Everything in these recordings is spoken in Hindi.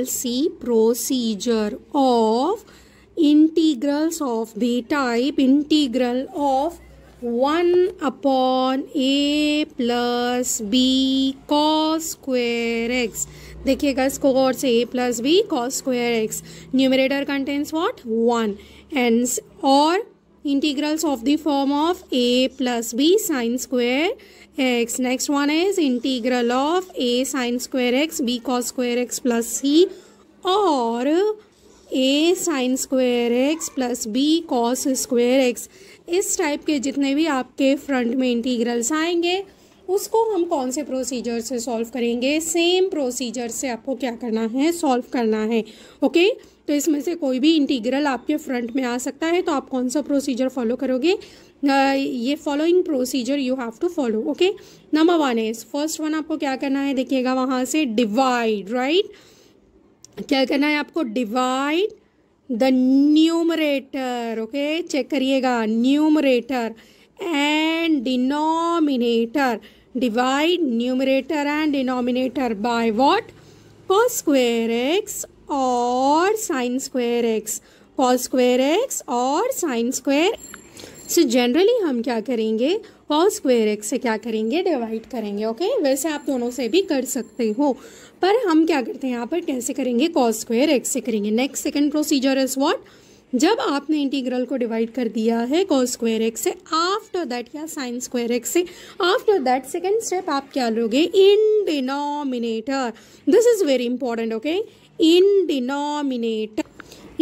will see procedure of integrals of the type integral of 1 upon a plus b cos square x. देखिएगा इसको गौर से, a plus b cos square x. Numerator contains what? 1. And or integrals of the form of a plus b sin square x. Next one is integral of a sin square x b cos square x plus c or a sin square x plus b cos square x. इस टाइप के जितने भी आपके फ्रंट में इंटीग्रल्स आएंगे उसको हम कौन से प्रोसीजर से सॉल्व करेंगे? सेम प्रोसीजर से आपको क्या करना है? सॉल्व करना है. ओके, तो इसमें से कोई भी इंटीग्रल आपके फ्रंट में आ सकता है, तो आप कौन सा प्रोसीजर फॉलो करोगे? ये following procedure you have to follow. Okay, number 1 is, first one आपको क्या करना है? देखिएगा वहाँ से डिवाइड, राइट? क्या करना है आपको? Divide the numerator. Okay, check करिएगा, numerator and denominator. Divide numerator and denominator by what? cos square x और sin square x. cos square x और sin square. सो जनरली हम क्या करेंगे? cos square x से क्या करेंगे? डिवाइड करेंगे. ओके, वैसे आप दोनों से भी कर सकते हो, पर हम क्या करते हैं यहाँ पर? कैसे करेंगे? cos square x से करेंगे. Next second procedure is what? जब आपने इंटीग्रल को डिवाइड कर दिया है cos square x से, आफ्टर दैट या sin square x से, आफ्टर दैट सेकंड स्टेप आप क्या लोगे? इन denominator. This is very important. Okay, in denominator.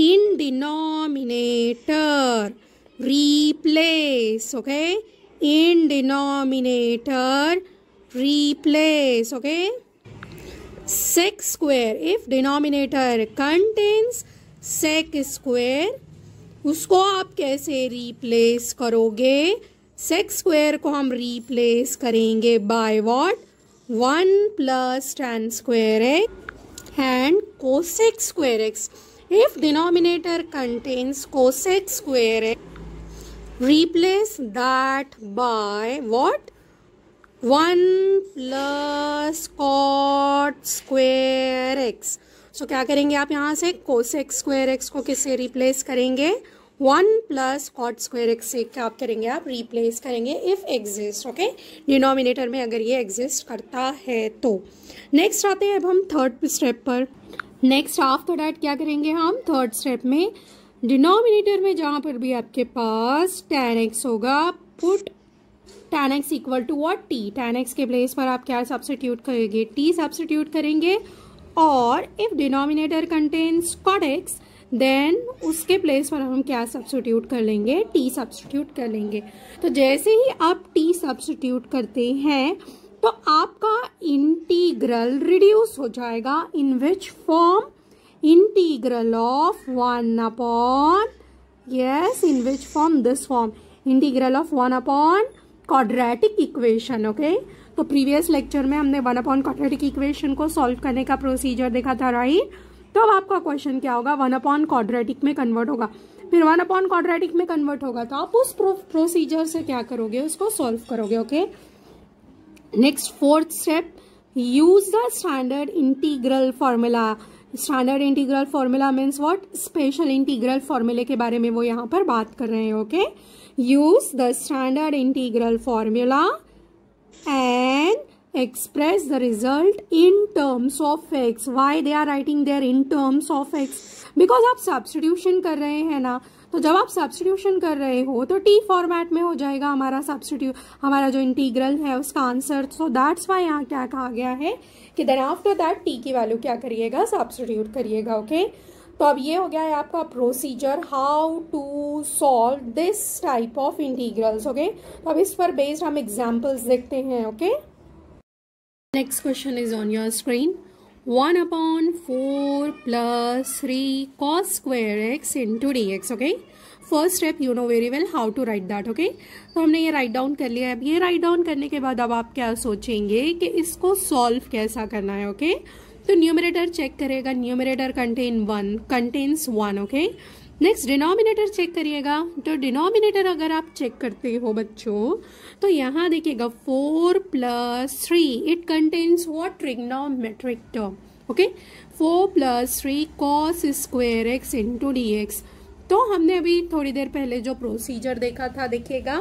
In denominator replace. Okay, in denominator replace. Okay, sec square. If denominator contains sec square, उसको आप कैसे रिप्लेस करोगे? sec square को हम रिप्लेस करेंगे by what? 1 plus tan square x and cosec square x. If denominator contains cosec square x, replace that by what? 1 plus cot square x. So क्या करेंगे आप यहाँ से? cosec square x को किससे रिप्लेस करेंगे? 1 plus cot square x से क्या आप करेंगे? आप रिप्लेस करेंगे if exist. ओके, डिनोमिनेटर में अगर ये एग्जिस्ट करता है तो. नेक्स्ट आते हैं अब हम थर्ड स्टेप पर. नेक्स्ट आफ्टर दैट क्या करेंगे हम? थर्ड स्टेप में डिनोमिनेटर में जहां पर भी आपके पास tan x होगा, put tan x equal to what? t. tan x के प्लेस पर आप क्या सब्स्टिट्यूट करेंगे? t सब्स्टिट्यूट करेंगे. और if denominator contains cot x, then उसके प्लेस पर हम क्या सब्स्टिट्यूट कर लेंगे? t सब्स्टिट्यूट कर लेंगे. तो जैसे ही आप t सब्स्टिट्यूट करते हैं तो आपका इंटीग्रल रिड्यूस हो जाएगा. इन which form? integral of 1 upon, yes, in which form? This form, integral of 1 upon quadratic equation. okay, तो प्रीवियस लेक्चर में हमने 1 upon quadratic equation को सॉल्व करने का प्रोसीजर देखा था, राइट? तो अब आपका क्वेश्चन क्या होगा? 1 upon quadratic में कन्वर्ट होगा, फिर 1 upon quadratic में कन्वर्ट होगा, तो आप उस प्रोसीजर से क्या करोगे? उसको सॉल्व करोगे. Okay, next fourth step, use the standard integral formula. Standard integral formula means what? Special integral फॉर्मूले के बारे में वो यहाँ पर बात कर रहे हैं. Okay, use the standard integral formula and express the result in terms of X. Why they are writing there in terms of X? Because आप सब्स्टिट्यूशन कर रहे हैं ना, तो जब आप सब्स्टिट्यूशन कर रहे हो तो टी फॉर्मेट में हो जाएगा हमारा जो इंटीग्रल है उसका आंसर. सो दैट्स वाई यहाँ क्या कहा गया है कि देन आफ्टर दैट टी की वैल्यू क्या करिएगा? सब्स्टिट्यूट करिएगा. ओके, तो अब ये हो गया है आपका procedure how to solve this type of integrals. Okay, तो अब इस पर बेस्ड हम एग्जाम्पल्स देखते हैं. Okay, next question is on your screen. 1 upon 4 plus 3 cos square x into dx. okay, first step you know very well how to write that. Okay, तो हमने ये राइट डाउन कर लिया है. अब ये राइट डाउन करने के बाद अब आप क्या सोचेंगे कि इसको सॉल्व कैसा करना है. ओके, तो न्यूमरेटर चेक करेगा, numerator contains 1. Okay, next denominator check करिएगा. तो डिनोमिनेटर अगर आप चेक करते हो बच्चों तो यहाँ देखिएगा 4 plus 3 it contains what? Trigonometric term. Okay 4 + 3 cos square x into d x. तो हमने अभी थोड़ी देर पहले जो प्रोसीजर देखा था देखिएगा,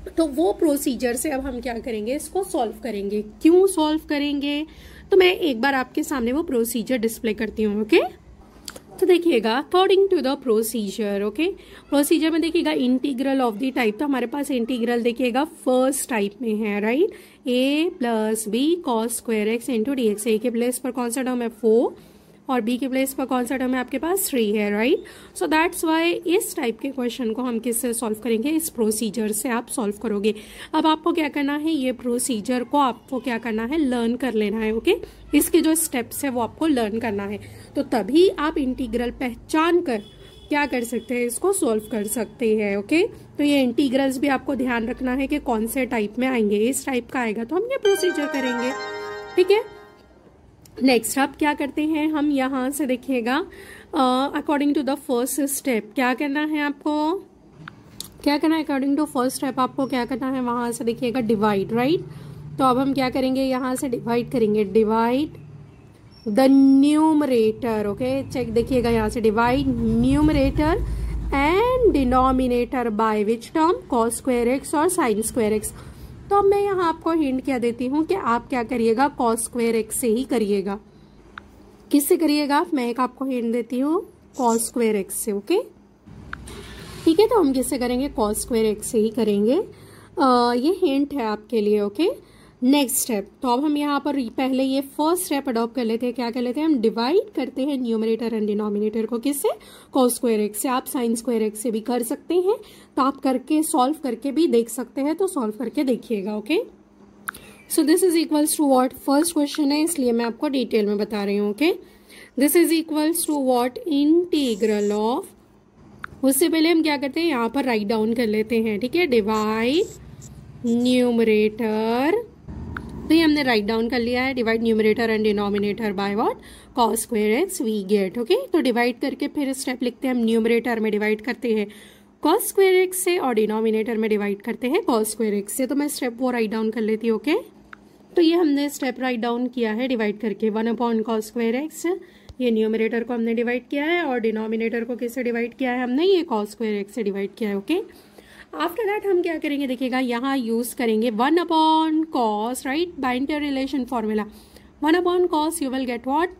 तो वो प्रोसीजर से अब हम क्या करेंगे, इसको सॉल्व करेंगे। क्यों सॉल्व करेंगे, तो मैं एक बार आपके सामने वो प्रोसीजर डिस्प्ले करती हूँ। ओके तो देखिएगा according to the procedure, okay procedure में देखिएगा इंटीग्रल ऑफ द टाइप, तो हमारे पास इंटीग्रल देखिएगा फर्स्ट टाइप में है, right. a + b cos square x into d x. A के प्लेस पर कौन सा टर्म है 4 और बी के प्लेस पर कौन सा टर्म है आपके पास 3 है, राइट। सो दैट्स वाई इस टाइप के क्वेश्चन को हम किससे सॉल्व करेंगे, इस प्रोसीजर से आप सॉल्व करोगे। अब आपको क्या करना है, ये प्रोसीजर को आपको क्या करना है, लर्न कर लेना है। ओके इसके जो स्टेप्स है वो आपको लर्न करना है, तो तभी आप इंटीग्रल पहचान कर क्या कर सकते हैं, इसको सॉल्व कर सकते हैं। ओके तो ये इंटीग्रल्स भी आपको ध्यान रखना है कि कौन से टाइप में आएंगे। इस टाइप का आएगा तो हम ये प्रोसीजर करेंगे, ठीक है। नेक्स्ट आप क्या करते हैं, हम यहाँ से देखिएगा according to the first step क्या करना है आपको, क्या करना है अकॉर्डिंग टू फर्स्ट स्टेप आपको क्या करना है, वहां से देखिएगा डिवाइड, राइट। तो अब हम क्या करेंगे, यहाँ से डिवाइड करेंगे, divide the numerator. Okay check देखिएगा यहाँ से divide numerator and denominator by which term, cos square x और sin स्क्वायर एक्स। तो अब मैं यहाँ आपको हिंट क्या देती हूँ कि आप क्या करिएगा, cos स्क्वायर एक्स से ही करिएगा। किससे करिएगा, मैं एक आपको हिंट देती हूँ, cos स्क्वायर एक्स से। ओके ठीक है, तो हम किससे करेंगे, cos स्क्वायर एक्स से ही करेंगे। ये हिंट है आपके लिए। ओके नेक्स्ट स्टेप, तो अब हम यहाँ पर पहले ये फर्स्ट स्टेप अडॉप्ट कर लेते हैं। क्या कर लेते हैं, हम डिवाइड करते हैं न्यूमरेटर एंड डिनोमिनेटर को, किससे, cos स्क्वायर एक्स से। आप sin स्क्वायर एक्स से भी कर सकते हैं, तो आप करके सॉल्व करके भी देख सकते हैं, तो सॉल्व करके देखिएगा। Okay so this is equals to what, first question है इसलिए मैं आपको डिटेल में बता रही हूँ। Okay this is equals to what, integral of, उससे पहले हम क्या करते हैं, यहाँ पर राइट डाउन कर लेते हैं, ठीक है। डिवाइड न्यूमरेटर, तो ये हमने राइट डाउन कर लिया है, divide numerator and denominator by what, cos square x we get. Okay तो डिवाइड करके फिर स्टेप लिखते हैं, हम न्यूमरेटर में डिवाइड करते हैं cos स्क्वायर एक्स से और डिनोमिनेटर में डिवाइड करते हैं cos स्क्वायर एक्स से। तो मैं स्टेप वो राइट डाउन कर लेती हूँ। ओके तो ये हमने स्टेप राइट डाउन किया है डिवाइड करके, 1/cos स्क्वायर एक्स, ये न्यूमरेटर को हमने डिवाइड किया है और डिनोमिनेटर को किससे डिवाइड किया है हमने, ये cos स्क्वायर एक्स से डिवाइड किया है। ओके आफ्टर दैट हम क्या करेंगे, देखिएगा यहाँ यूज करेंगे 1/cos, right, by inter relation formula. 1/cos you will get what,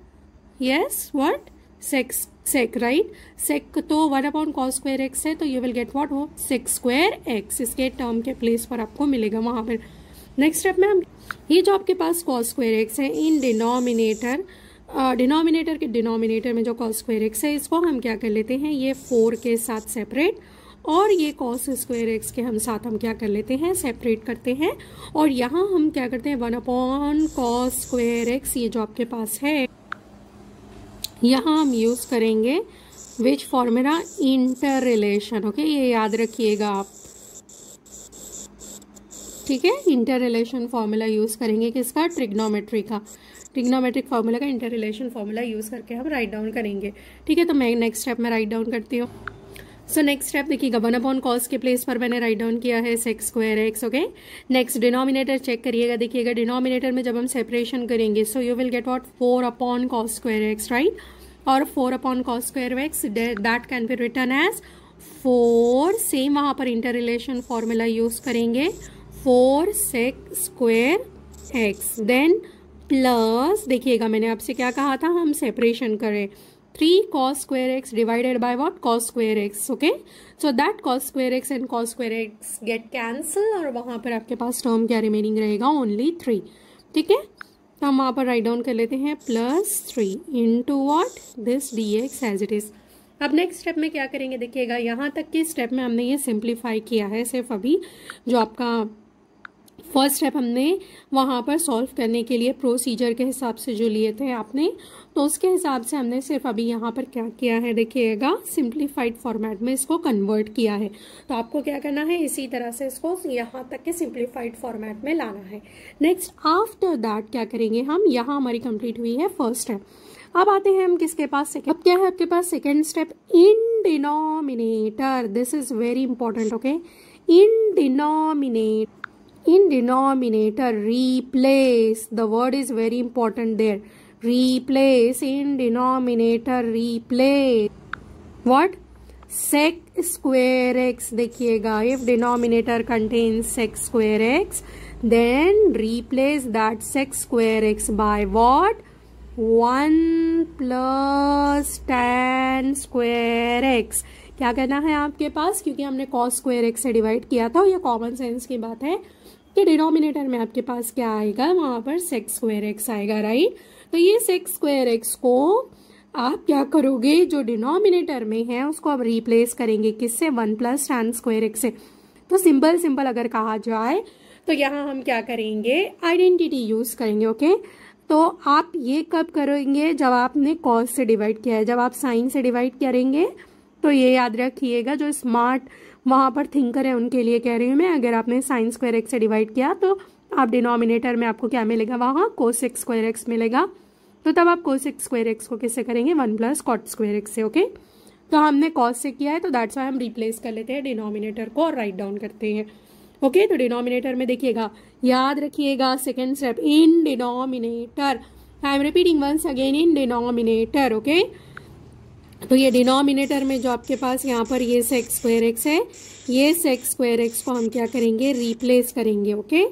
yes what, sec, right, sec, तो 1/cos स्क्वायर एक्स है तो यू विल गेट व्हाट, वो sec स्क्वायर एक्स, इसके टर्म के प्लेस पर आपको मिलेगा वहां पर। नेक्स्ट स्टेप में हम ये जो आपके पास cos स्क्वायर एक्स है इन डिनोमिनेटर, डिनोमिनेटर के डिनोमिनेटर में जो cos स्क्वायर एक्स है इसको हम क्या कर लेते हैं, ये 4 के साथ सेपरेट, और ये cos स्क्वायर एक्स के हम साथ हम क्या कर लेते हैं, सेपरेट करते हैं। और यहाँ हम क्या करते हैं, 1/cos स्क्वायर एक्स, ये जो आपके पास है यहाँ हम यूज करेंगे which formula, inter relation. Okay ये याद रखिएगा आप, ठीक है, इंटर रिलेशन फॉर्मूला यूज करेंगे, किसका, ट्रिग्नोमेट्री का, ट्रिग्नोमेट्रिक फॉर्मूला का इंटर रिलेशन फॉर्मूला यूज करके हम राइट डाउन करेंगे। ठीक है तो मैं नेक्स्ट स्टेप में राइट डाउन करती हूँ। सो नेक्स्ट स्टेप देखिएगा, 1/cos के प्लेस पर मैंने राइट डाउन किया है sec square x. Okay next denominator check करिएगा, देखिएगा डिनोमिनेटर में जब हम सेपरेशन करेंगे so you will get what, 4/cos square x, right, और 4/cos square x that can be written as 4, same वहां पर इंटर रिलेशन फॉर्मूला यूज करेंगे, 4 sec square x, then plus, देखिएगा मैंने आपसे क्या कहा था, हम सेपरेशन करें, 3 cos square x divided by what, cos square x. Okay so that cos square x and cos square x get cancel, और वहां पर आपके पास टर्म क्या रिमेनिंग रहेगा, ओनली 3। ठीक है तो हम वहां पर राइट डाउन कर लेते हैं +3 into what, this dx as it is. अब नेक्स्ट स्टेप में क्या करेंगे, देखिएगा यहाँ तक के स्टेप में हमने ये सिंप्लीफाई किया है, सिर्फ अभी जो आपका फर्स्ट स्टेप हमने वहाँ पर सॉल्व करने के लिए प्रोसीजर के हिसाब से जो लिए थे आपने, तो उसके हिसाब से हमने सिर्फ अभी यहाँ पर क्या किया है, देखिएगा सिंप्लीफाइड फॉर्मेट में इसको कन्वर्ट किया है। तो आपको क्या करना है, इसी तरह से इसको यहाँ तक के सिंप्लीफाइड फॉर्मेट में लाना है। नेक्स्ट आफ्टर दैट क्या करेंगे हम, यहाँ हमारी कंप्लीट हुई है फर्स्ट स्टेप। अब आते हैं हम किसके पास, सेकेंड। अब क्या है आपके पास second step, in denominator, this is very important. Okay in denominator replace, the word is very important there, replace in denominator, replace what? Sec square x. देखिएगा, if denominator contains sec square x, then replace that sec square x by what? 1 plus tan square x. क्या करना है आपके पास, क्योंकि हमने cos square x से डिवाइड किया था, ये कॉमन सेंस की बात है कि डिनोमिनेटर में आपके पास क्या आएगा, वहां पर sec square x आएगा, राइट। तो ये sec square x को आप क्या करोगे, जो डिनोमिनेटर में है उसको आप रिप्लेस करेंगे किससे, 1 प्लस tan स्क्वायर एक्स से। तो सिंपल अगर कहा जाए तो यहाँ हम क्या करेंगे, आइडेंटिटी यूज करेंगे, ओके। तो आप ये कब करेंगे, जब आपने cos से डिवाइड किया है। जब आप sin से डिवाइड करेंगे तो ये याद रखिएगा, जो स्मार्ट वहां पर थिंकर है उनके लिए कह रही हूँ मैं, अगर आपने sin स्क्वायर एक्स से डिवाइड किया तो आप डिनोमिनेटर में आपको क्या मिलेगा, वहां cos स्क्वायर एक्स मिलेगा। तो तब आप cos स्क्वायर एक्स को किससे करेंगे, 1 प्लस cot स्क्वायर एक्स से, ओके। तो हमने cos से किया है तो दैट्स वाई हम रिप्लेस कर लेते हैं डिनोमिनेटर को और राइट डाउन करते हैं, ओके। तो डिनोमिनेटर में देखिएगा, याद रखिएगा second step, in denominator, I am repeating once again, in denominator, okay. तो ये डिनोमिनेटर में जो आपके पास यहाँ पर ये sec स्क्वायर एक्स है, ये sec स्क्वायर एक्स को हम क्या करेंगे, रिप्लेस करेंगे, ओके।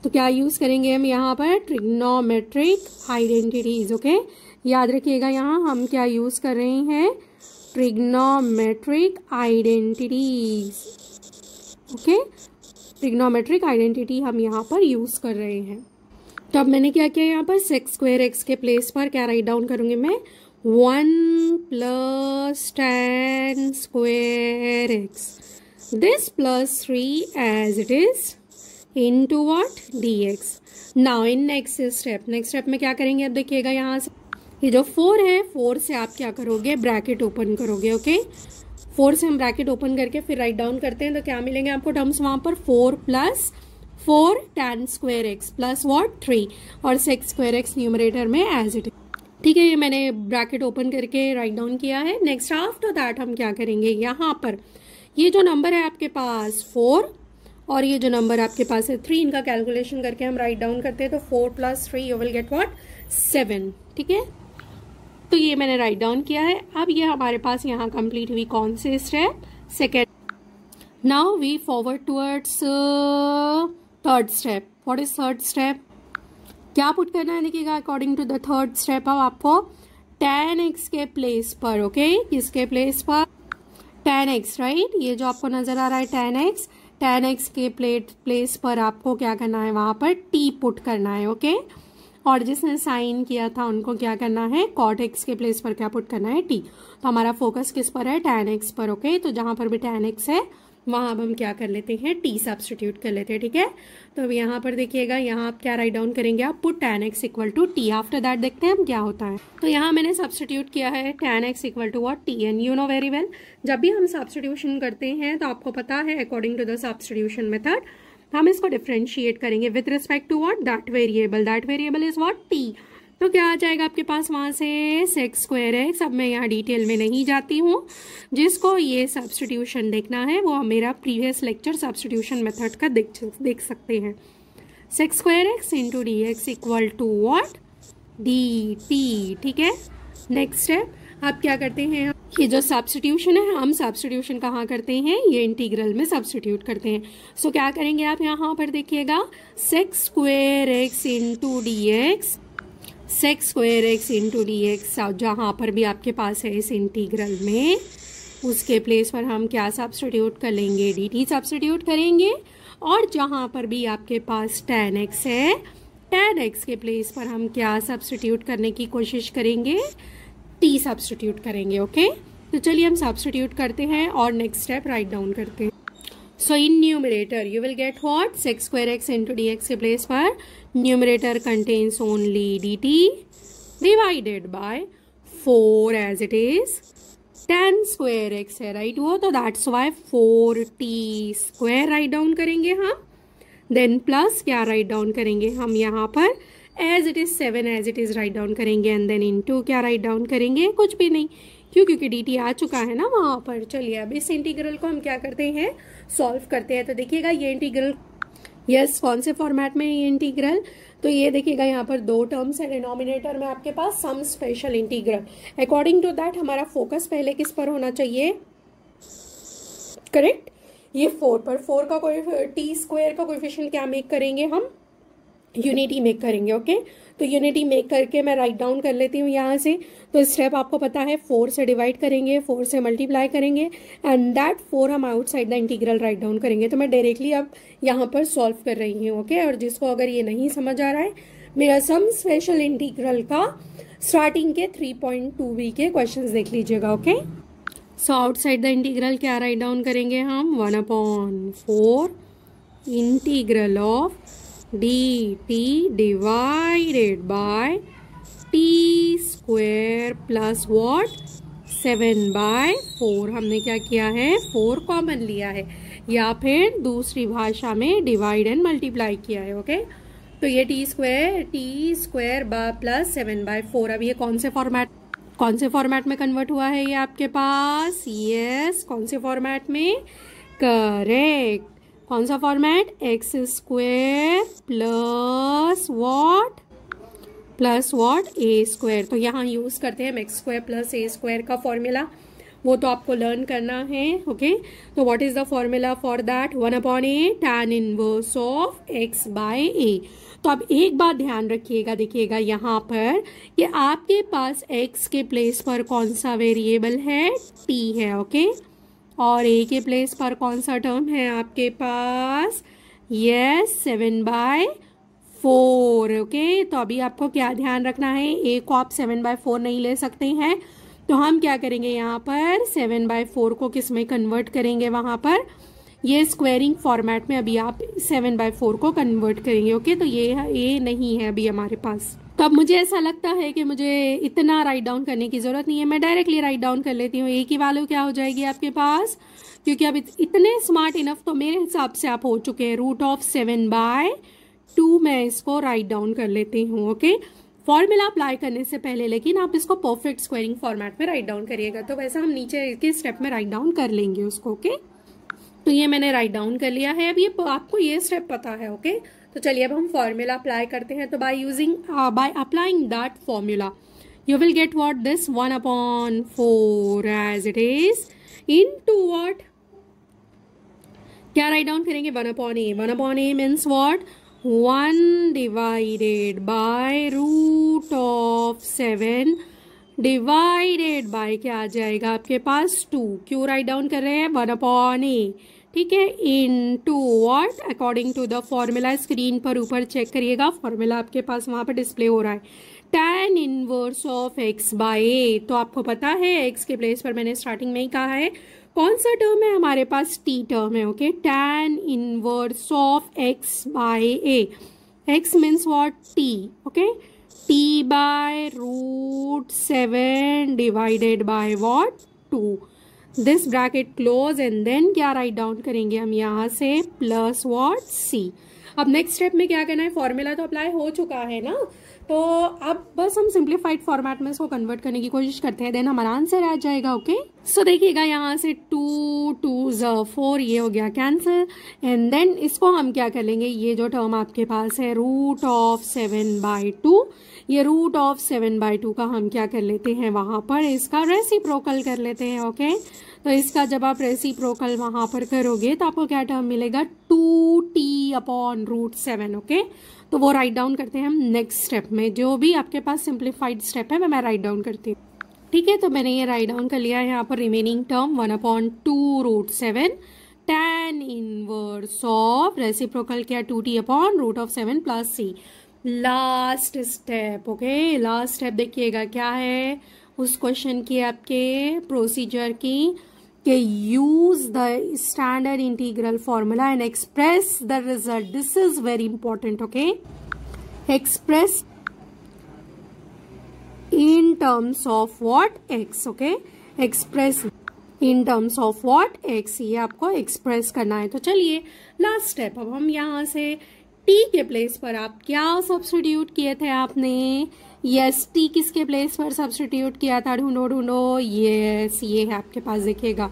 तो क्या यूज करेंगे हम यहाँ पर, ट्रिग्नोमेट्रिक आइडेंटिटीज, ओके। याद रखिएगा यहाँ हम क्या यूज कर रहे हैं, trigonometric identities, okay. Trigonometric identity हम यहाँ पर यूज कर रहे हैं। तो अब मैंने क्या किया, यहाँ पर sec स्क्वायर एक्स के प्लेस पर क्या राइट डाउन करूंगी मैं, 1 plus tan square x, this plus 3 as it is into what, dx. now in next step में क्या करेंगे, अब देखिएगा यहाँ से ये जो 4 है, 4 से आप क्या करोगे, ब्रैकेट ओपन करोगे, ओके। 4 से हम ब्रैकेट ओपन करके फिर राइट डाउन करते हैं, तो क्या मिलेंगे आपको टर्म्स वहां पर, 4 plus 4 tan square x plus what 3, और sec स्क्वायर एक्स न्यूमरेटर में एज इट इज, ठीक है। ये मैंने ब्रैकेट ओपन करके राइट डाउन किया है। नेक्स्ट आफ्टर दैट हम क्या करेंगे, यहाँ पर ये जो नंबर है आपके पास 4 और ये जो नंबर आपके पास है 3, इनका कैलकुलेशन करके हम राइट डाउन करते हैं, तो 4 plus 3 you will get what, 7, ठीक है। तो ये मैंने राइट डाउन किया है। अब ये हमारे पास यहाँ कंप्लीट हुई कौन से step, second. Now we forward towards third step. What is third step, क्या पुट करना है, देखिएगा according to the third step अब आपको tan x के प्लेस पर, ओके, किसके प्लेस पर, tan x, राइट। ये जो आपको नजर आ रहा है tan x के प्लेस पर आपको क्या करना है, वहां पर t पुट करना है, ओके। और जिसने साइन किया था उनको क्या करना है, cot x के प्लेस पर क्या पुट करना है, t। तो हमारा फोकस किस पर है, tan x पर, ओके। तो जहां पर भी tan x है वहां अब हम क्या कर लेते हैं, t सब्स्टिट्यूट कर लेते हैं, ठीक है। तो अब यहाँ पर देखिएगा, यहाँ आप क्या राइट डाउन करेंगे, आप put tan x equal to t। After that देखते हैं हम क्या होता है। तो यहाँ मैंने सब्स्टिट्यूट किया है tan x equal to what, t, and you know very well, जब भी हम सब्स्टिट्यूशन करते हैं तो आपको पता है according to the substitution method हम इसको डिफरेंशिएट करेंगे with respect to what, that variable is what, t। तो क्या आ जाएगा आपके पास वहां से, sec स्क्वायर एक्स। अब मैं यहाँ डिटेल में नहीं जाती हूँ, जिसको ये सब्स्टिट्यूशन देखना है वो मेरा प्रीवियस लेक्चर सब्स्टिट्यूशन मेथड का देख सकते हैं। sec square x into d x equal to what, d t, ठीक है। नेक्स्ट स्टेप आप क्या करते हैं, ये जो सब्स्टिट्यूशन है हम सब्स्टिट्यूशन कहाँ करते हैं, ये इंटीग्रल में सब्स्टिट्यूट करते हैं। सो क्या करेंगे आप यहाँ पर देखिएगा, sec square x into d x, sec square x into d x, जहाँ पर भी आपके पास है इस इंटीग्रल में उसके प्लेस पर हम क्या सब्स्टिट्यूट कर लेंगे, डी टी सब्स्टिट्यूट करेंगे। और जहाँ पर भी आपके पास tan x है, tan x के प्लेस पर हम क्या सब्स्टिट्यूट करने की कोशिश करेंगे, t सब्स्टिट्यूट करेंगे, ओके। तो चलिए हम सब्स्टिट्यूट करते हैं और नेक्स्ट स्टेप राइट डाउन करते हैं। So in numerator you will get what, sec square x into d x के प्लेस पर numerator contains only d t divided by 4 as it is tan square x है, राइट वो, तो that's why 4t square write down करेंगे हम। देन प्लस क्या राइट डाउन करेंगे हम यहाँ पर, as it is 7 as it is right down करेंगे, एंड देन इनटू क्या राइट डाउन करेंगे, कुछ भी नहीं, क्योंकि dt आ चुका है ना वहां पर। चलिए अब इस इंटीग्रल को हम क्या करते हैं, सॉल्व करते हैं। तो देखिएगा ये इंटीग्रल, यस, कौन से फॉर्मेट में ये इंटीग्रल, तो ये देखिएगा यहाँ पर दो टर्म्स है डिनोमिनेटर में आपके पास, some special integral. According to that हमारा फोकस पहले किस पर होना चाहिए, करेक्ट, ये 4 पर। 4 का कोई टी स्क्वायर का कोएफिशिएंट क्या मेक करेंगे हम, यूनिटी मेक करेंगे। ओके, तो यूनिटी मेक करके मैं राइट डाउन कर लेती हूँ यहाँ से। तो स्टेप आपको पता है, 4 से डिवाइड करेंगे, 4 से मल्टीप्लाई करेंगे एंड दैट 4 हम outside the integral right down करेंगे। तो मैं डायरेक्टली अब यहाँ पर सॉल्व कर रही हूँ। ओके, और जिसको अगर ये नहीं समझ आ रहा है, मेरा सम स्पेशल इंटीग्रल का स्टार्टिंग के 3.2b के क्वेश्चन देख लीजिएगा। Okay, so outside the integral क्या राइट डाउन करेंगे हम, 1/4 integral of dt divided by t square plus what 7/4। हमने क्या किया है, 4 कॉमन लिया है या फिर दूसरी भाषा में डिवाइड एंड मल्टीप्लाई किया है। ओके, तो ये टी स्क्वायर प्लस 7/4। अब ये कौन से फॉर्मेट में कन्वर्ट हुआ है ये आपके पास, यस, कौन से फॉर्मेट में, करेक्ट, कौन सा format, x square plus what a square. तो यहाँ यूज करते हैं x square plus a square का फॉर्मूला, वो तो आपको लर्न करना है। ओके, तो what is the formula for that, 1/a tan inverse of x by a। तो अब एक बात ध्यान रखिएगा, देखिएगा यहाँ पर कि आपके पास x के प्लेस पर कौन सा वेरिएबल है, t है। ओके, और a के प्लेस पर कौन सा टर्म है आपके पास, यस, 7/4। ओके, तो अभी आपको क्या ध्यान रखना है, a को आप 7/4 नहीं ले सकते हैं, तो हम क्या करेंगे यहाँ पर 7/4 को किस में कन्वर्ट करेंगे, वहां पर ये स्क्वायरिंग फॉर्मेट में अभी आप 7/4 को कन्वर्ट करेंगे। ओके, तो ये नहीं है अभी हमारे पास। तो अब मुझे ऐसा लगता है कि मुझे इतना राइट डाउन करने की जरूरत नहीं है, मैं डायरेक्टली राइट डाउन कर लेती हूँ। ए की वैल्यू क्या हो जाएगी आपके पास, क्योंकि अब इतने स्मार्ट इनफ तो मेरे हिसाब से आप हो चुके हैं, √7/2 मैं इसको राइट डाउन कर लेती हूँ। ओके, फॉर्मूला अप्लाई करने से पहले लेकिन आप इसको परफेक्ट स्क्वायरिंग फॉर्मेट में राइट डाउन करिएगा, तो वैसा हम नीचे के स्टेप में राइट डाउन कर लेंगे उसको। ओके, तो ये मैंने राइट डाउन कर लिया है। अब ये आपको ये स्टेप पता है। ओके, तो चलिए अब हम फॉर्मूला अप्लाई करते हैं। तो by applying that formula you will get what, this 1/4 as it is into what, क्या राइट डाउन करेंगे, 1/a। 1/a means what, 1 divided by √7 divided by क्या आ जाएगा आपके पास, 2। क्यों राइट डाउन कर रहे हैं, 1/a, ठीक है, into what, according to the formula. Screen पर ऊपर चेक करिएगा, फॉर्मूला आपके पास वहां पर डिस्प्ले हो रहा है, tan inverse of x by a। तो आपको पता है x के प्लेस पर मैंने स्टार्टिंग में ही कहा है कौन सा टर्म है हमारे पास, t टर्म है। Okay, tan inverse of x by a, x means what, t। Okay, t by √7 divided by what, 2। This bracket close and then क्या राइट डाउन करेंगे हम यहाँ से, प्लस व्हाट, c। अब नेक्स्ट स्टेप में क्या करना है, फॉर्मूला तो अप्लाई हो चुका है ना, तो अब बस हम सिंप्लीफाइड फॉर्मेट में इसको कन्वर्ट करने की कोशिश करते हैं, देन हमारा आंसर आ जाएगा। ओके, सो देखिएगा यहाँ से 2 2 4 ये हो गया कैंसिल, एंड देन इसको हम क्या कर लेंगे, ये जो टर्म आपके पास है √7/2, ये √7/2 का हम क्या कर लेते हैं, वहां पर इसका रेसिप्रोकल कर लेते हैं। ओके, तो इसका जब आप रेसिप्रोकल वहां पर करोगे तो आपको क्या टर्म मिलेगा, 2t/√7। ओके, तो वो राइट डाउन करते हैं हम नेक्स्ट स्टेप में, जो भी आपके पास सिंप्लीफाइड स्टेप है मैं राइट डाउन करती हूँ। ठीक है, तो मैंने ये राइट डाउन कर लिया है यहाँ पर, remaining term 1/2√7 tan inverse of reciprocal क्या, 2t/√7 plus c। Last step. Okay, last step देखिएगा क्या है उस क्वेश्चन की, आपके प्रोसीजर की, कि use the standard integral formula and express the result. This is very important. Okay, express in terms of what, x। Okay, express in terms of what, x, ये आपको एक्सप्रेस करना है। तो चलिए लास्ट स्टेप, अब हम यहाँ से t के प्लेस पर आप क्या सब्स्टिट्यूट किए थे आपने, यस, t किसके प्लेस पर सब्स्टिट्यूट किया था, ढूंढो, यस, ये है आपके पास, देखिएगा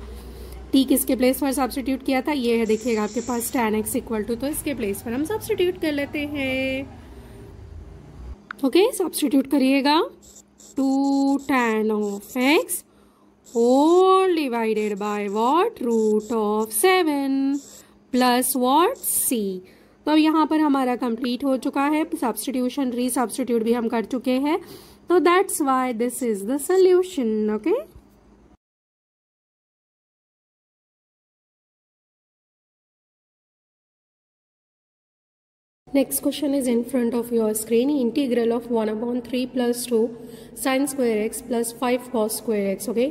t किसके प्लेस पर सब्स्टिट्यूट किया था, ये है, देखिएगा आपके पास tan x इक्वल टू, तो इसके प्लेस पर हम सब्स्टिट्यूट कर लेते हैं। ओके, सब्स्टिट्यूट करिएगा 2 tan of x whole divided by what, root of 7 plus what, c। तो अब यहाँ पर हमारा कंप्लीट हो चुका है, सब्स्टिट्यूशन री सब्स्टिट्यूट भी हम कर चुके हैं, तो that's why this is the solution. Okay, next question is in front of your screen. Integral of 1/3 plus 2 sin square x plus 5 cos square x. Okay,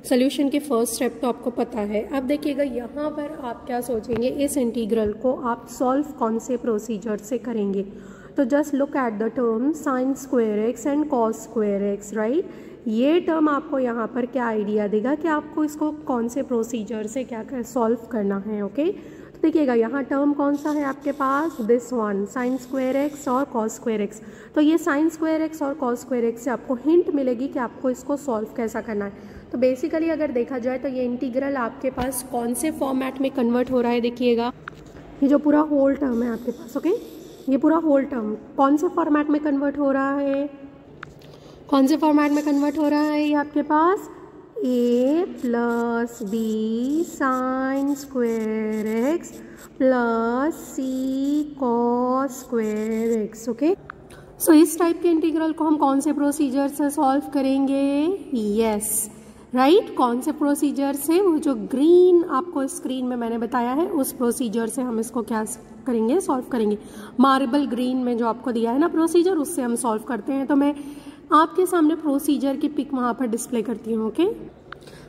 solution के फर्स्ट स्टेप तो आपको पता है। अब देखिएगा यहाँ पर आप क्या सोचेंगे, इस इंटीग्रल को आप सॉल्व कौन से प्रोसीजर से करेंगे। तो just look at the term sin square x and cos square x, right. ये टर्म आपको यहाँ पर क्या आइडिया देगा कि आपको इसको कौन से प्रोसीजर से क्या सॉल्व करना है। ओके, तो देखिएगा यहाँ टर्म कौन सा है आपके पास, this one sin square x और cos square x। तो ये sin square x और cos square x से आपको हिंट मिलेगी कि आपको इसको सॉल्व कैसा करना है। तो बेसिकली अगर देखा जाए तो ये इंटीग्रल आपके पास कौन से फॉर्मेट में कन्वर्ट हो रहा है, देखिएगा ये जो पूरा होल टर्म है आपके पास। ओके, ये पूरा होल टर्म कौन से फॉर्मेट में कन्वर्ट हो रहा है, कौन से फॉर्मेट में कन्वर्ट हो रहा है, ये आपके पास a plus B sine square x plus C cos square x. Okay, so इस टाइप के इंटीग्रल को हम कौन से प्रोसीजर से सॉल्व करेंगे, यस राइट, कौन से प्रोसीजर से, वो जो ग्रीन आपको स्क्रीन में मैंने बताया है उस प्रोसीजर से हम इसको क्या करेंगे, सॉल्व करेंगे। मार्बल ग्रीन में जो आपको दिया है ना प्रोसीजर, उससे हम सॉल्व करते हैं। तो मैं आपके सामने प्रोसीजर की पिक वहाँ पर डिस्प्ले करती हूँ। Okay,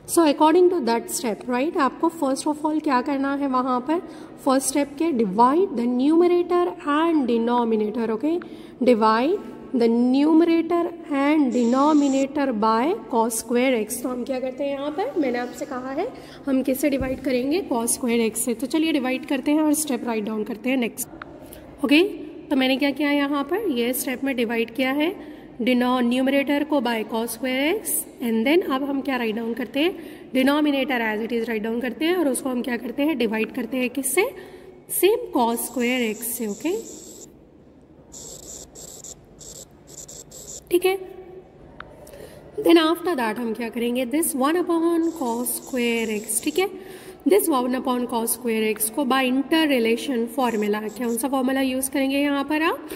so according to that step, right, आपको फर्स्ट ऑफ ऑल क्या करना है वहाँ पर, फर्स्ट स्टेप के divide the numerator and denominator. Okay, divide the numerator and denominator by cos square x. तो हम क्या करते हैं यहाँ पर, मैंने आपसे कहा है हम किससे डिवाइड करेंगे, कॉस स्क्वायर एक्स से। तो चलिए डिवाइड करते हैं और स्टेप राइट डाउन करते हैं नेक्स्ट। ओके, तो मैंने क्या किया यहाँ पर, ये स्टेप में डिवाइड किया है न्यूमरेटर को by cos square x, and then अब हम क्या राइट डाउन करते हैं, denominator as it is write down करते हैं और उसको हम क्या करते हैं, डिवाइड करते हैं किससे, सेम कॉस स्क्वायर एक्स से। ओके, ठीक है, देन आफ्टर दैट हम क्या करेंगे, दिस 1 cos स्क्वायर एक्स, ठीक है, दिस 1 cos स्क्वायर एक्स को बाय इंटर रिलेशन फॉर्मूला, कौन सा फॉर्मूला यूज करेंगे यहाँ पर आप,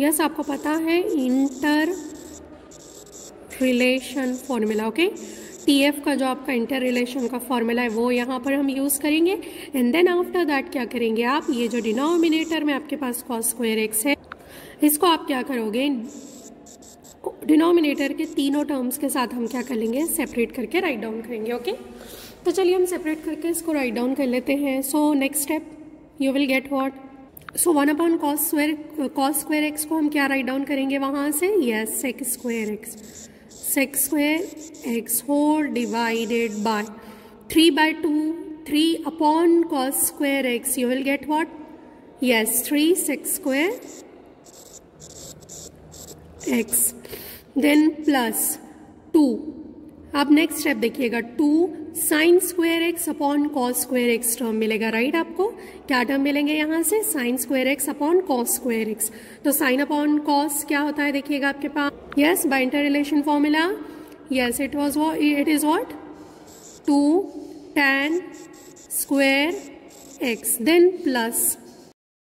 यस आपको पता है inter relation formula. Okay, TF का जो आपका इंटर रिलेशन का फॉर्मूला है वो यहाँ पर हम यूज करेंगे, एंड देन आफ्टर दैट क्या करेंगे आप, ये जो डिनोमिनेटर में आपके पास cos स्क्वायर एक्स है, इसको आप क्या करोगे, डिनोमिनेटर के तीनों टर्म्स के साथ हम क्या कर लेंगे, सेपरेट करके राइट डाउन करेंगे। ओके, तो चलिए हम सेपरेट करके इसको राइट डाउन कर लेते हैं। So next step you will get what, so 1 cos square x को हम क्या राइट डाउन करेंगे वहाँ से, yes sec square x whole divided by 3/2 3 cos square x, you will get what, yes 3 sec square x, then plus 2। अब नेक्स्ट स्टेप देखिएगा, 2 sin square x upon cos square x term मिलेगा, राइट, आपको क्या टर्म मिलेंगे यहाँ से, sin square x upon cos square x. तो साइन अपॉन कॉस क्या होता है देखिएगा आपके पास, yes by inter relation formula, yes it is what 2 tan square x, then plus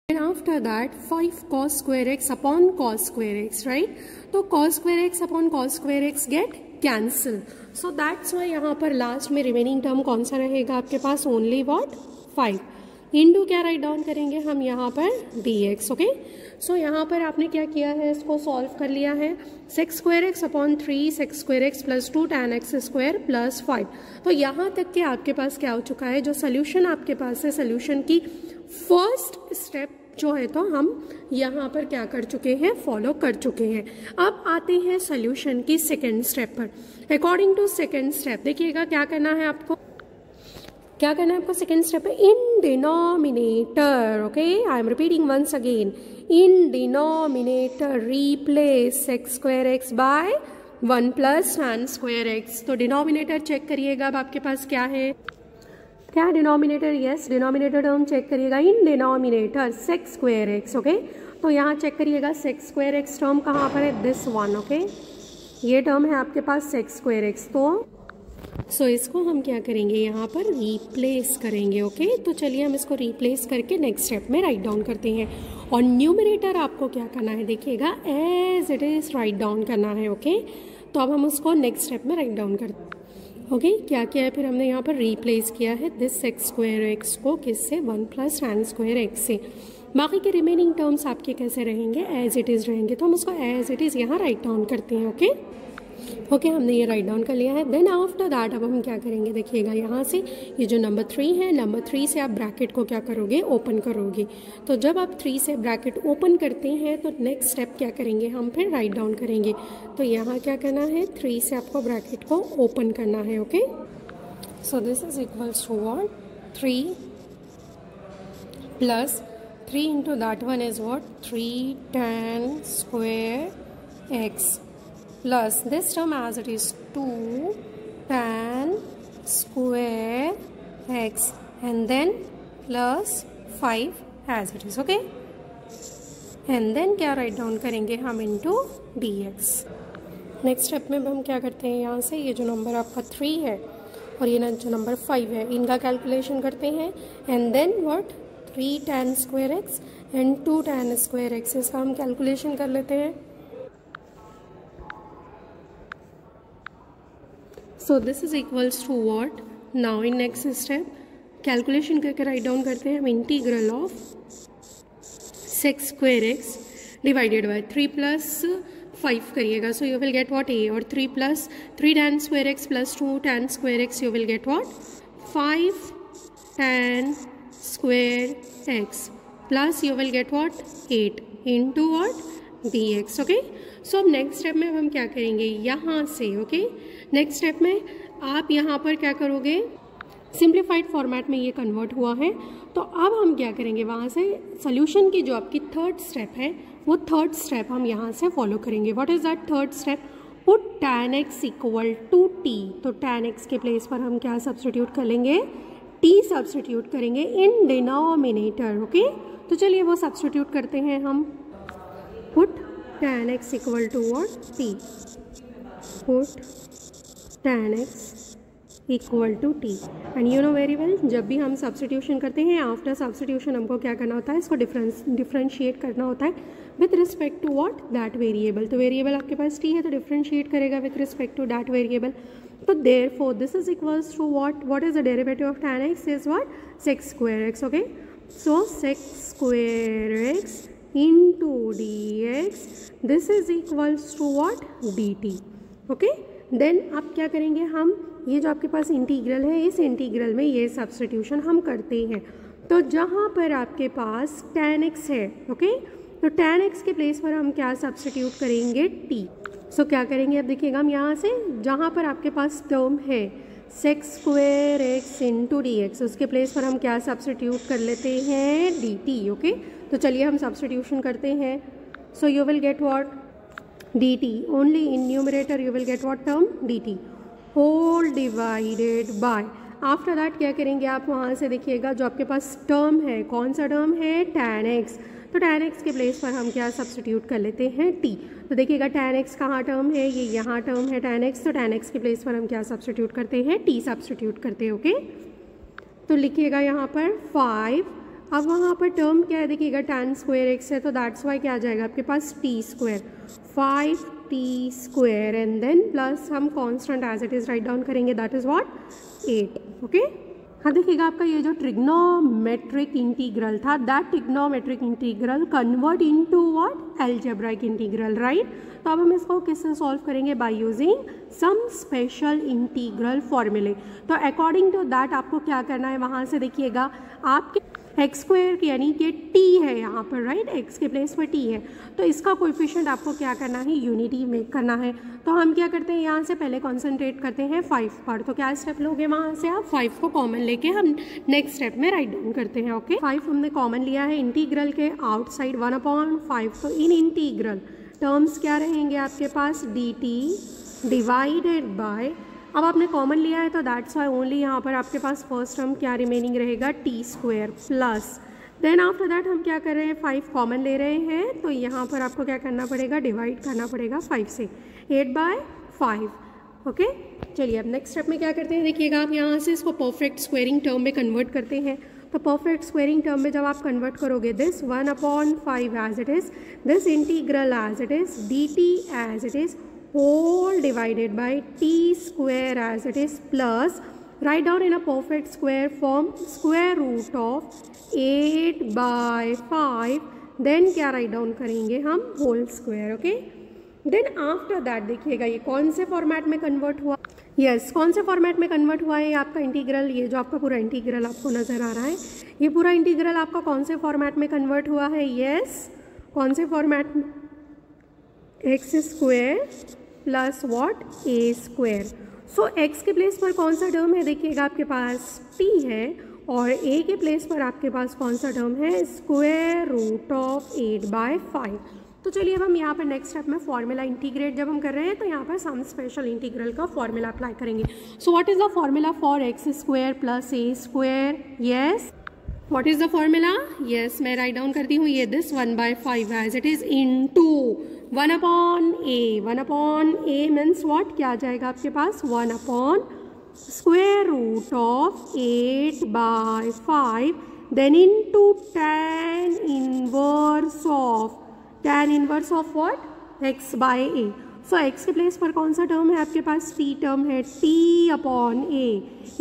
after that 5 cos square x upon cos square x, right. तो cos square x upon cos square x get cancel, so that's why यहाँ पर लास्ट में रिमेनिंग टर्म कौन सा रहेगा आपके पास, ओनली व्हाट 5 इंटू क्या राइट डाउन करेंगे हम यहाँ पर dx। ओके, सो यहाँ पर आपने क्या किया है, इसको सॉल्व कर लिया है, sec square x upon 3 sec square x plus 2 tan x square plus 5। तो यहाँ तक के आपके पास क्या हो चुका है, जो सोल्यूशन आपके पास है, सोल्यूशन की फर्स्ट स्टेप जो है तो हम यहाँ पर क्या कर चुके हैं, फॉलो कर चुके हैं। अब आते हैं सोल्यूशन की सेकेंड स्टेप पर। अकॉर्डिंग टू सेकेंड स्टेप देखिएगा क्या करना है आपको, क्या करना है आपको, सेकेंड स्टेप है in denominator. Okay, I am repeating once again, in denominator replace sec square x by 1 + tan square x. तो डिनोमिनेटर चेक करिएगा, अब आपके पास क्या है, क्या denominator, yes denominator term check करिएगा, in denominator sec square x. Okay, तो यहाँ चेक करिएगा सेक्स स्क्वायर एक्स टर्म कहाँ पर है, दिस वन, ओके। ये टर्म है आपके पास सेक्स स्क्वायर एक्स, तो इसको हम क्या करेंगे यहाँ पर रिप्लेस करेंगे, ओके। तो चलिए हम इसको रिप्लेस करके नेक्स्ट स्टेप में राइट डाउन करते हैं। और न्यूमरेटर आपको क्या करना है, देखिएगा as it is right down करना है, ओके। तो अब हम उसको नेक्स्ट स्टेप में राइट डाउन करते हैं, ओके। क्या किया है फिर हमने यहाँ पर रिप्लेस किया है दिस सेक्स स्क्वायर एक्स को किससे, 1 + tan स्क्वायर एक्स से। बाकी के रिमेनिंग टर्म्स आपके कैसे रहेंगे, एज इट इज़ रहेंगे। तो हम उसको एज इट इज़ यहाँ राइट डाउन करते हैं, ओके। ओके हमने ये राइट डाउन कर लिया है। देन आफ्टर दैट अब हम क्या करेंगे, देखिएगा यहाँ से ये जो नंबर 3 है, नंबर 3 से आप ब्रैकेट को क्या करोगे, ओपन करोगे। तो जब आप 3 से ब्रैकेट ओपन करते हैं तो नेक्स्ट स्टेप क्या करेंगे, हम फिर राइट डाउन करेंगे। तो यहाँ क्या करना है, 3 से आपको ब्रैकेट को ओपन करना है, okay. So this is equals to what, 3 + 3 into that one is what, 3 tan square x plus this term as it is 2 tan square x and then plus 5 as it is, okay। and then क्या राइट डाउन करेंगे हम into dx। नेक्स्ट स्टेप में हम क्या करते हैं, यहाँ से ये जो नंबर आपका 3 है और ये जो नंबर 5 है, इनका कैलकुलेशन करते हैं। And then what, 3 tan square x and 2 tan square x, इसका हम कैलकुलेशन कर लेते हैं। So this is equals to what, now in next step calculation करके राइट डाउन करते हैं हम integral of sec square x divided by 3 + 5 करिएगा, so you will get what a, और 3 + 3 tan square x + 2 tan square x you will get what, 5 tan square x plus you will get what, 8 into what, dx, okay। सो अब नेक्स्ट स्टेप में हम क्या करेंगे, यहाँ से, ओके। नेक्स्ट स्टेप में आप यहाँ पर क्या करोगे, सिंप्लीफाइड फॉर्मेट में ये कन्वर्ट हुआ है। तो अब हम क्या करेंगे, वहाँ से सोल्यूशन की जो आपकी थर्ड स्टेप है वो थर्ड स्टेप हम यहाँ से फॉलो करेंगे। What is that third step, put tan x = t। तो tan x के प्लेस पर हम क्या सब्सटीट्यूट कर लेंगे, t सब्सटीट्यूट करेंगे इन डिनोमिनेटर, ओके। तो चलिए वो सब्सटीट्यूट करते हैं हम। Put tan x = what, t। Put tan x = t and you know very well, जब भी हम सब्सटीट्यूशन करते हैं आफ्टर सब्सटीट्यूशन हमको क्या करना होता है, इसको डिफरेंशिएट करना होता है with respect to what, that variable. तो वेरिएबल आपके पास t है तो डिफरेंशिएट करेगा with respect to that variable. So therefore this is equals to what is the derivative of tan x is what, sec square x, okay। So sec square x into dx, this is equals to what, dt, okay। then अब क्या करेंगे हम, ये जो आपके पास इंटीग्रल है, इस इंटीग्रल में ये सब्स्टिट्यूशन हम करते हैं। तो जहाँ पर आपके पास tan x है, ओके, तो tan x के प्लेस पर हम क्या सब्स्टिट्यूट करेंगे, t। सो क्या करेंगे, अब देखिएगा हम यहाँ से जहाँ पर आपके पास टर्म है sex square x into d x, उसके प्लेस पर हम क्या सब्स्टिट्यूट कर लेते हैं, डी टी, ओके। तो चलिए हम सब्स्टिट्यूशन करते हैं। So you will get what, d t, only in numerator you will get what term, d t whole divided by, after that क्या करेंगे आप, वहाँ से देखिएगा जो आपके पास टर्म है, कौन सा टर्म है, tan x। तो tan x के प्लेस पर हम क्या सब्स्टिट्यूट कर लेते हैं, t। तो देखिएगा tan x कहाँ टर्म है, ये यहाँ टर्म है tan x, तो tan x के प्लेस पर हम क्या सब्स्टिट्यूट करते हैं, t सब्स्टिट्यूट करते हैं, ओके। तो लिखिएगा यहाँ पर 5, अब वहाँ पर टर्म क्या है, देखिएगा tan स्क्वायर x है, तो दैट्स वाई क्या आ जाएगा आपके पास, t square, 5t square and then plus हम constant as it is right down करेंगे, दैट इज़ व्हाट, 8, ओके। हाँ देखिएगा आपका ये जो ट्रिग्नोमेट्रिक इंटीग्रल था, that trigonometric integral convert into what, algebraic integral, right. तो अब हम इसको किससे सॉल्व करेंगे, by using some special integral फॉर्मूले। तो अकॉर्डिंग टू दैट आपको क्या करना है, वहाँ से देखिएगा आपके एक्स स्क्वायर यानी कि टी है यहाँ पर, राइट, एक्स के प्लेस पर टी है, तो इसका कोएफिशिएंट आपको क्या करना है, यूनिटी मेक करना है। तो हम क्या करते हैं, यहाँ से पहले कॉन्सेंट्रेट करते हैं 5 पर। तो क्या स्टेप लोगे, वहाँ से आप 5 को कॉमन लेके हम नेक्स्ट स्टेप में राइट डाउन करते हैं, ओके। 5 हमने कॉमन लिया है इंटीग्रल के आउटसाइड, 1/5। तो इन इंटीग्रल टर्म्स क्या रहेंगे आपके पास, डी टी डिवाइडेड बाय, अब आपने कॉमन लिया है तो दैट्स वाई ओनली यहाँ पर आपके पास फर्स्ट टर्म क्या रिमेनिंग रहेगा, t square plus then after that हम क्या कर रहे हैं, 5 कॉमन ले रहे हैं, तो यहाँ पर आपको क्या करना पड़ेगा, डिवाइड करना पड़ेगा 5 से, 8/5। ओके, चलिए अब नेक्स्ट स्टेप में क्या करते हैं, देखिएगा आप यहाँ से इसको परफेक्ट स्क्वेयरिंग टर्म में कन्वर्ट करते हैं। तो परफेक्ट स्क्वेयरिंग टर्म में जब आप कन्वर्ट करोगे, this 1/5 as it is, this integral as it is, dt as it is, whole divided by t square as it is, plus write down in a perfect square form square root of 8/5, then क्या राइट डाउन करेंगे हम, whole square. Okay, then after that देखिएगा ये कौन से फॉर्मेट में कन्वर्ट हुआ, यस कौन से फॉर्मेट में कन्वर्ट हुआ है, ये आपका इंटीग्रल, ये जो आपका पूरा इंटीग्रल आपको नज़र आ रहा है, ये पूरा इंटीग्रल आपका कौन से फॉर्मेट में कन्वर्ट हुआ है, यस कौन से फॉर्मेट में, x square plus what, A square. So x के प्लेस पर कौन सा टर्म है, देखिएगा आपके पास t है, और a के प्लेस पर आपके पास कौन सा टर्म है, स्क्वायर रूट ऑफ 8/5। तो चलिए अब हम यहाँ पर नेक्स्ट स्टेप में फॉर्मूला इंटीग्रेट जब हम कर रहे हैं, तो यहाँ पर सम स्पेशल इंटीग्रल का फॉर्मूला अप्लाई करेंगे। So what is the formula for x square plus a square, yes what is the formula, yes मैं राइट डाउन करती हूँ, ये this 1/5 as it is into 1/a, 1/a means what, क्या आ जाएगा आपके पास, 1 square root of 8/5, then into tan inverse of what, x/a। So x के प्लेस पर कौन सा टर्म है आपके पास, t टर्म है, t/a।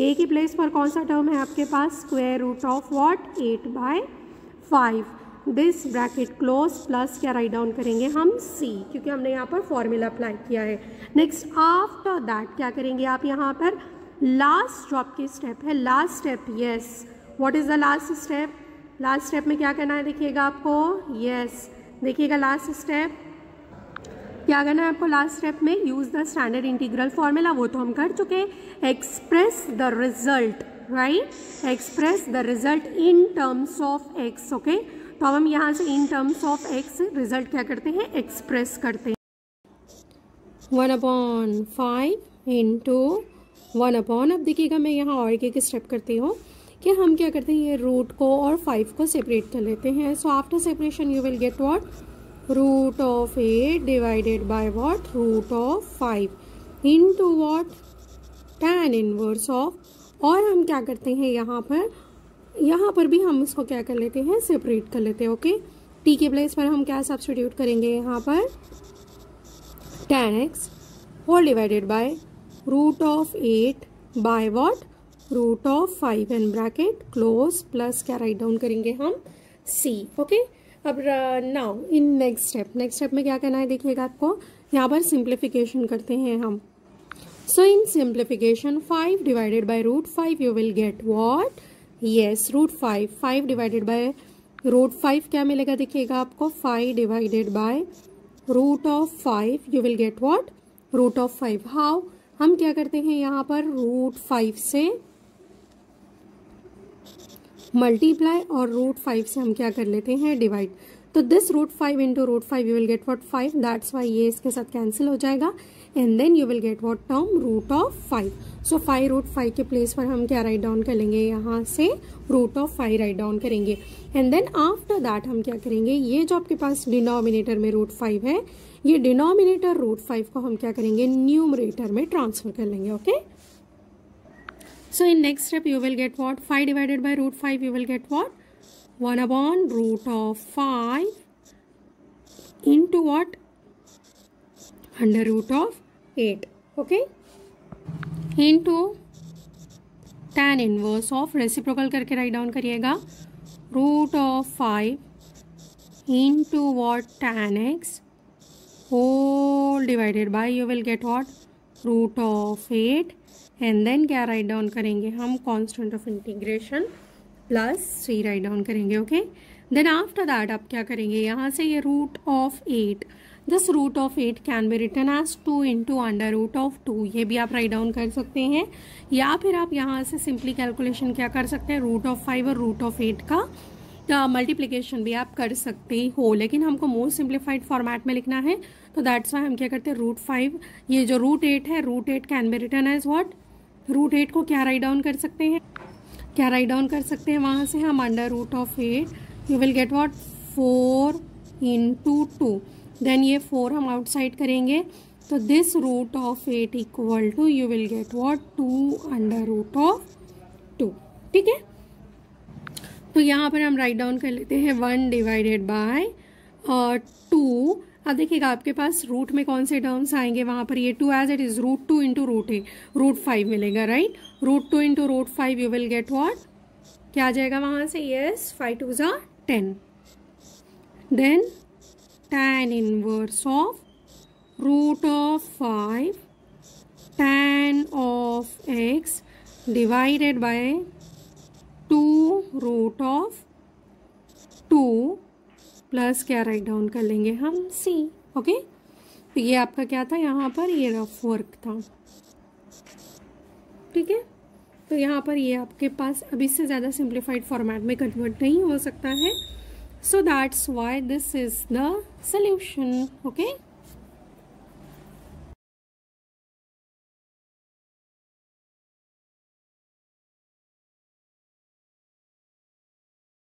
a के प्लेस पर कौन सा टर्म है आपके पास, square root of what, 8/5, this bracket close, plus क्या राइट डाउन करेंगे हम, c, क्योंकि हमने यहाँ पर फॉर्मूला अप्लाई किया है। नेक्स्ट आफ्टर दैट क्या करेंगे आप, यहाँ पर लास्ट जो आपकी स्टेप है, last step, yes what is the last step, last step में क्या करना है देखिएगा आपको, यस देखिएगा लास्ट स्टेप क्या करना है आपको, लास्ट स्टेप में use the standard integral formula, वो तो हम कर चुके हैं, express the result, right, express the result in terms of x। Okay, तो अब हम यहाँ से इन टर्म्स ऑफ x रिजल्ट क्या करते हैं, एक्सप्रेस करते हैं, 1/5 इंटू 1/, अब देखिएगा मैं यहाँ और एक स्टेप करती हूँ कि हम क्या करते हैं, ये रूट को और 5 को सेपरेट कर लेते हैं। So after separation you will get what, root of 8 divided by what, root of 5 into what, tan inverse of, और हम क्या करते हैं यहाँ पर भी हम इसको क्या कर लेते हैं, सेपरेट कर लेते हैं। ओके, t के प्लेस पर हम क्या सब्स्टिट्यूट करेंगे, यहाँ पर tan x whole divided by root of 8 by what, root of 5 and bracket close, plus क्या राइट डाउन करेंगे हम, c। ओके, अब नाउ इन नेक्स्ट स्टेप में क्या करना है देखिएगा आपको, यहाँ पर सिंप्लीफिकेशन करते हैं हम। So in simplification 5 divided by root 5 you will get what, yes root 5 divided by root 5 क्या मिलेगा देखिएगा आपको, 5 divided by root of 5 you will get what, root of 5। How, हम क्या करते हैं यहाँ पर रूट 5 से मल्टीप्लाई और रूट 5 से हम क्या कर लेते हैं, डिवाइड। तो this root 5 into root 5 you will get what, 5, that's why ये इसके साथ कैंसिल हो जाएगा, and then you will get what term, root of 5। So 5 root 5 के प्लेस पर हम क्या राइट डाउन कर लेंगे, यहाँ से रूट ऑफ 5 राइट डाउन करेंगे, एंड देन आफ्टर दैट हम क्या करेंगे, ये जो आपके पास डिनोमिनेटर में रूट 5 है, ये डिनोमिनेटर रूट 5 को हम क्या करेंगे, न्यूमरेटर में ट्रांसफर कर लेंगे। Okay, so in next step you will get what, 5 divided by root 5 you will get what, 1/root of 5 into what, under root of 8, okay, into tan inverse of, reciprocal करके राइट डाउन करिएगा, root of 5 into what, tan x whole divided by you will get what, root of 8, and then क्या राइट डाउन करेंगे हम, constant of integration plus 3 right down करेंगे। ओके, देन आफ्टर दैट आप क्या करेंगे, यहाँ से ये root of 8, this root of 8 can be written as 2 into under root of 2, ये भी आप राइट डाउन कर सकते हैं, या फिर आप यहाँ से सिंपली कैलकुलेशन क्या कर सकते हैं, रूट ऑफ 5 और रूट ऑफ 8 का मल्टीप्लिकेशन भी आप कर सकते हो, लेकिन हमको मोस्ट सिंप्लीफाइड फॉर्मेट में लिखना है, तो दैट्स वाई हम क्या करते हैं, रूट 5, ये जो रूट 8 है, root 8 can be written as what, root 8 को क्या राइट डाउन कर सकते हैं, क्या राइट डाउन कर सकते हैं, वहाँ से हम under root of 8 you will get what 4 into 2. Then ये 4 हम आउटसाइड करेंगे तो this root of 8 equal to you will get what 2 under root of 2. ठीक है, तो यहाँ पर हम राइट डाउन कर लेते हैं 1 डिवाइडेड बाय 2. अब देखिएगा आपके पास रूट में कौन से टर्म्स आएंगे, वहाँ पर ये 2 as it is root 2 into root 8 root 5 मिलेगा, right. Root 2 into root 5 you will get what, क्या आ जाएगा वहाँ से, यस 5 2 ज़ा 10. Then tan inverse of root of 5 tan of x divided by 2 root of 2 plus क्या राइट डाउन कर लेंगे हम c. ओके, तो ये आपका क्या था यहाँ पर, ये रफ वर्क था. ठीक है, तो यहाँ पर ये आपके पास अब इससे ज़्यादा सिंप्लीफाइड फॉर्मेट में कन्वर्ट नहीं हो सकता है. सो that's why this is the solution. Okay.